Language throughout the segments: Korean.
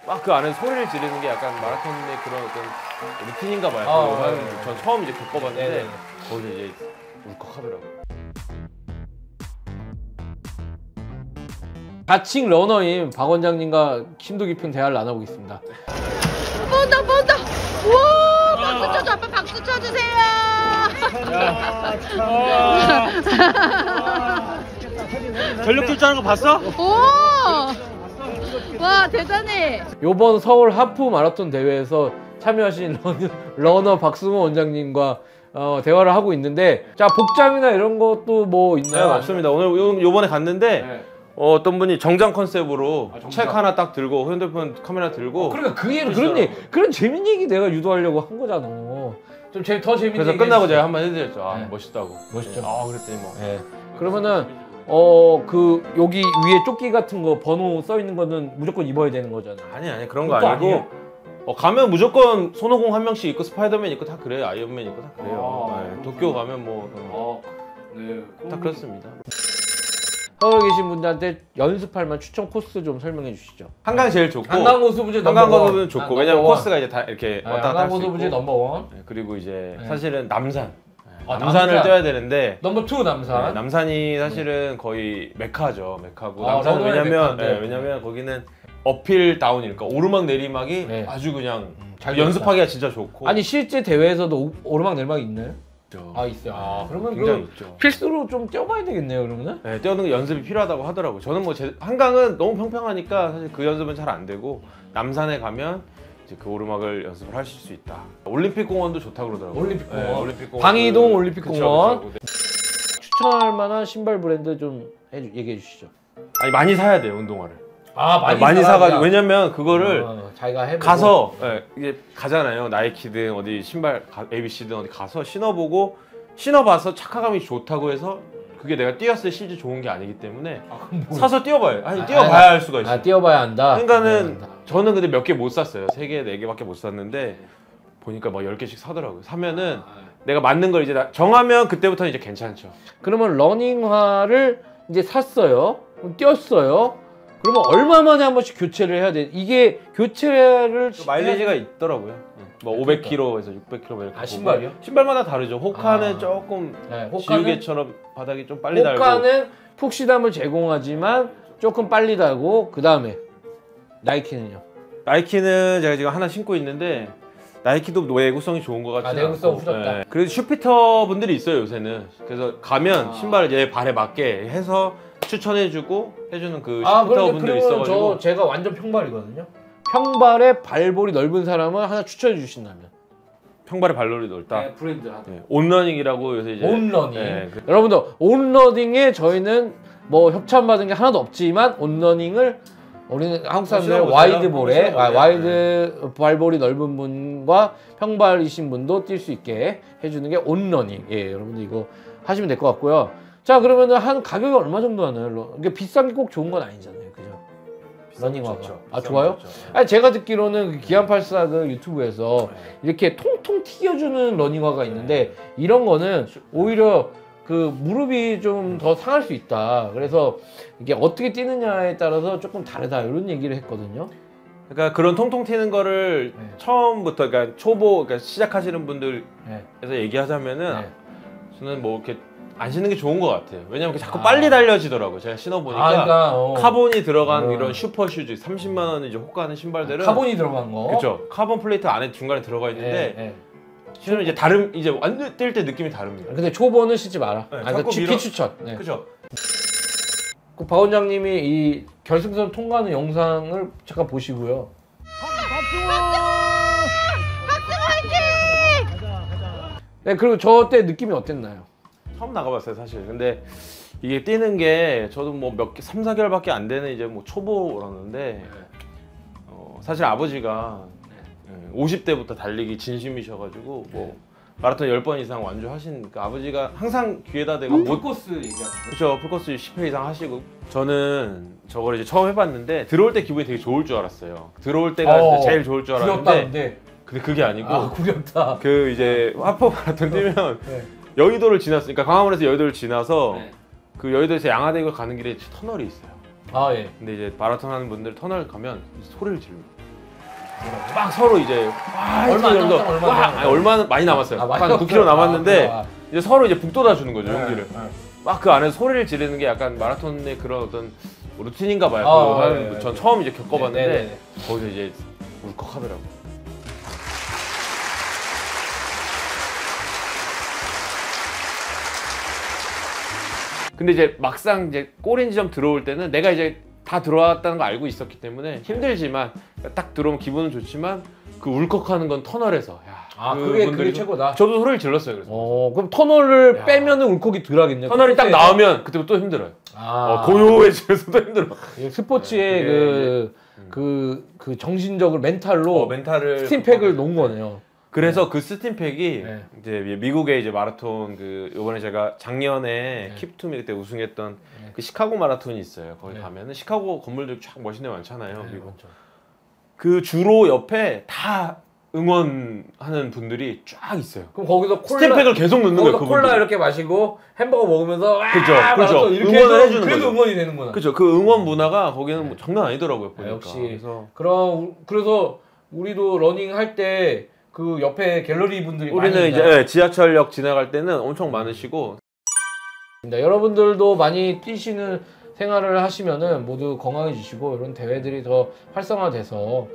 막 그 안에 소리를 지르는 게 약간 마라톤의 그런 어떤 루틴인가 봐요. 전 처음 이제 겪어봤는데 네네. 거기서 이제 울컥하더라고요. 자칭 러너인 박 원장님과 심도 깊은 대화를 나눠보겠습니다. 본다. 우와, 박수 쳐줘. 아빠 박수 쳐주세요. 전력 질주하는 거 봤어? 오, 와 대단해. 요번 서울 하프 마라톤 대회에서 참여하신 러너 박승호 원장님과 대화를 하고 있는데, 자 복장이나 이런 것도 뭐 네, 있나요? 맞습니다. 오늘 요번에 갔는데 네. 어떤 분이 정장 컨셉으로 정장. 책 하나 딱 들고 핸드폰 카메라 들고 그러니까 그런 재밌는 얘기 내가 유도하려고 한 거잖아. 좀 더 재밌는 그래서 얘기 끝나고 해주세요. 제가 한번 해드렸죠. 아, 네. 멋있다고. 멋있죠. 아, 그랬더니 뭐. 네. 그러면은 그 여기 위에 조끼 같은 거 번호 써 있는 거는 무조건 입어야 되는 거잖아. 아니 그런 거 그것도 아니고 아니에요? 가면 무조건 손오공 한 명씩 있고 스파이더맨 있고 다 그래요. 아이언맨 있고 다 그래요. 아. 네, 도쿄 가면 뭐 다 네. 그렇습니다. 서울에 계신 분들한테 연습할 만한 추천 코스 좀 설명해 주시죠. 한강 제일 좋고 한강고수부지 한강 넘버원. 고수부지는 좋고 왜냐면 코스가 이제 다 이렇게 왔다 갔다 할 수 한강고수부지 있고 넘버원. 네, 그리고 이제 네. 사실은 남산 아, 남산을 남산. 뛰어야 되는데 넘버2 남산. 네, 남산이 사실은 거의 메카죠. 메카고 아, 남산은 러너의 왜냐면 메카인데. 왜냐면 거기는 어필 다운이니까 오르막 내리막이 네. 아주 그냥 잘 연습하기가 진짜 좋고 아니 실제 대회에서도 오르막 내리막 있나요? 있죠. 아 있어요. 아 그러면 굉장히 그 있죠. 필수로 좀 뛰어봐야 되겠네요 그러면은. 네, 뛰어는 거 연습이 필요하다고 하더라고요. 저는 뭐 한강은 너무 평평하니까 사실 그 연습은 잘 안 되고 남산에 가면 이제 그 오르막을 연습을 하실 수 있다. 올림픽 공원도 좋다고 그러더라고요. 올림픽공원. 네, 올림픽공원. 방이동 올림픽공원. 그쵸. 추천할 만한 신발 브랜드 좀 얘기해 주시죠. 아니 많이 사야 돼요 운동화를. 아 많이 사가지고 왜냐면 그거를 자기가 해보고 가서 이게 가잖아요. 나이키든 어디 신발 ABC든 어디 가서 신어보고 신어봐서 착화감이 좋다고 해서 그게 내가 뛰었을 때 실제 좋은 게 아니기 때문에 사서 뛰어봐요. 아니 뛰어봐야 할 수가 있어요. 아 뛰어봐야 한다. 그러니까는 저는 근데 몇 개 못 샀어요. 3개, 4개밖에 못 샀는데 보니까 막 10개씩 사더라고요. 사면은 내가 맞는 걸 이제 정하면 그때부터는 이제 괜찮죠. 그러면 러닝화를 이제 샀어요. 그럼 뛰었어요. 그러면 얼마 만에 한 번씩 교체를 해야 돼? 이게 교체를 마일리지가 있더라고요. 뭐 500km에서 600km 뭐 이렇게. 아 신발이요? 신발마다 다르죠. 호카는 아. 조금 네, 호카는 지우개처럼 바닥이 좀 빨리 달고. 호카는 푹시담을 제공하지만 조금 빨리 달고 그 다음에 나이키는요? 나이키는 제가 지금 하나 신고 있는데 나이키도 내구성이 좋은 것 같지 않고. 내구성 후졌다. 그래도 슈피터 분들이 있어요 요새는. 그래서 가면 신발을 얘 발에 맞게 해서 추천해주고 해주는 그 슈피터 분들이 있어가지고. 제가 완전 평발이거든요. 평발에 발볼이 넓은 사람을 하나 추천해 주신다면 평발에 발놀이 넓다. 브랜드 네, 온러닝이라고 요새 이제. 온러닝. 네, 여러분들 온러닝에 저희는 뭐 협찬받은 게 하나도 없지만 온러닝을 우리는 한국 사람들 신어보세요. 와이드볼에 신어보세요. 와이드 발볼이 넓은 분과 평발이신 분도 뛸 수 있게 해주는 게 온러닝. 예, 여러분들 이거 하시면 될 것 같고요. 자 그러면은 한 가격이 얼마 정도 하나요? 이게 비싼 게 꼭 좋은 건 아니잖아요, 그죠? 러닝화가. 아 좋아요? 아니 제가 듣기로는 그 기안84 그 유튜브에서 이렇게 통통 튀겨주는 러닝화가 있는데 이런 거는 오히려 그 무릎이 좀 더 상할 수 있다. 그래서 이게 어떻게 뛰느냐에 따라서 조금 다르다 이런 얘기를 했거든요. 그러니까 그런 통통 튀는 거를 네. 처음부터 그러니까 초보 그러니까 시작하시는 분들에서 네. 얘기하자면은 네. 저는 뭐 이렇게 안 신는 게 좋은 것 같아요. 왜냐면 자꾸 빨리 달려지더라고요. 제가 신어보니까 그러니까, 카본이 들어간 이런 슈퍼 슈즈 30만 원 이제 호가하는 신발들은 카본이 들어간 거. 그렇죠. 카본 플레이트 안에 중간에 들어가 있는데 네, 네. 신으면 이제 이제 완전 뛸 때 느낌이 다릅니다. 근데 초보는 신지 마라. 네, 아니, 자꾸 밀어- 비추천. 네. 그렇죠. 그 박 원장님이 이 결승선 통과하는 영상을 잠깐 보시고요. 네, 그리고 저 때 느낌이 어땠나요? 처음 나가봤어요 사실. 근데 이게 뛰는 게 저도 뭐 몇 개 3, 4개월밖에 안 되는 이제 뭐 초보라는데 사실 아버지가 50대부터 달리기 진심이셔가지고 뭐 마라톤 10번 이상 완주하신 그 아버지가 항상 귀에다 대고 풀코스 얘기하는 그렇죠. 풀코스 10회 이상 하시고 저는 저걸 이제 처음 해봤는데 들어올 때 기분이 되게 좋을 줄 알았어요. 들어올 때가 제일 좋을 줄 알았는데 구렸다는데. 근데 그게 아니고 구렸다. 그 이제 하프 마라톤 뛰면 네. 여의도를 지났으니까 광화문에서 여의도를 지나서 네. 그 여의도에서 양화대교 가는 길에 터널이 있어요. 아 예. 근데 이제 마라톤 하는 분들 터널 가면 소리를 지릅니다. 막 서로 이제 얼마 안 남았어, 얼마 안 남았어. 아니, 얼마 많이 남았어요. 많이 한 남았어요. 9km 남았는데 아, 이제 서로 이제 북돋아 주는 거죠, 네, 용기를. 네. 막 그 안에서 소리를 지르는 게 약간 마라톤의 그런 어떤 루틴인가 봐요. 네, 전 네. 처음 이제 겪어봤는데 네, 네, 네. 거기서 이제 울컥하더라고. 근데 이제 막상 이제 골인 지점 들어올 때는 내가 이제 다 들어왔다는 거 알고 있었기 때문에 힘들지만 딱 들어오면 기분은 좋지만 그 울컥하는 건 터널에서. 야, 그게 그분들이 최고다. 저도 소리를 질렀어요. 그래서 그럼 터널을 야. 빼면은 울컥이 덜 하겠네요. 터널이 딱 스포츠에서. 나오면 그때부터 또 힘들어요. 고요해지면서 또 힘들어. 스포츠의 네, 그 정신적으로 멘탈로 멘탈을 스팀팩을 놓은 거네요. 그래서 그 스팀팩이 네. 이제 미국의 이제 마라톤 그 이번에 제가 작년에 킵투미 그때 우승했던 네. 그 시카고 마라톤이 있어요. 거기 네. 가면은 시카고 건물들 쫙 멋있는 데 많잖아요. 네, 미국. 맞죠. 그 주로 옆에 다 응원하는 분들이 쫙 있어요. 그럼 거기서 콜라 스팀팩을 계속 넣는 거예요. 거기서 콜라 그분들이. 이렇게 마시고 햄버거 먹으면서 그죠, 마라톤 그죠. 이렇게 응원을 해도 해주는 그래도 거죠. 응원이 되는구나. 그죠. 그 응원 문화가 거기는 뭐 장난 아니더라고요. 보니까. 역시. 그래서 그래서 우리도 러닝 할 때 그 옆에 갤러리 분들이 많이 우리는 이제 있나요? 지하철역 지나갈 때는 엄청 많으시고 여러분들도 많이 뛰시는 생활을 하시면은 모두 건강해지시고 이런 대회들이 더 활성화돼서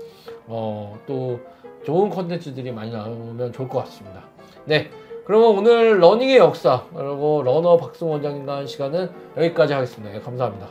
또 좋은 컨텐츠들이 많이 나오면 좋을 것 같습니다. 네, 그러면 오늘 러닝의 역사 그리고 러너 박승 원장님과 한 시간은 여기까지 하겠습니다. 네, 감사합니다.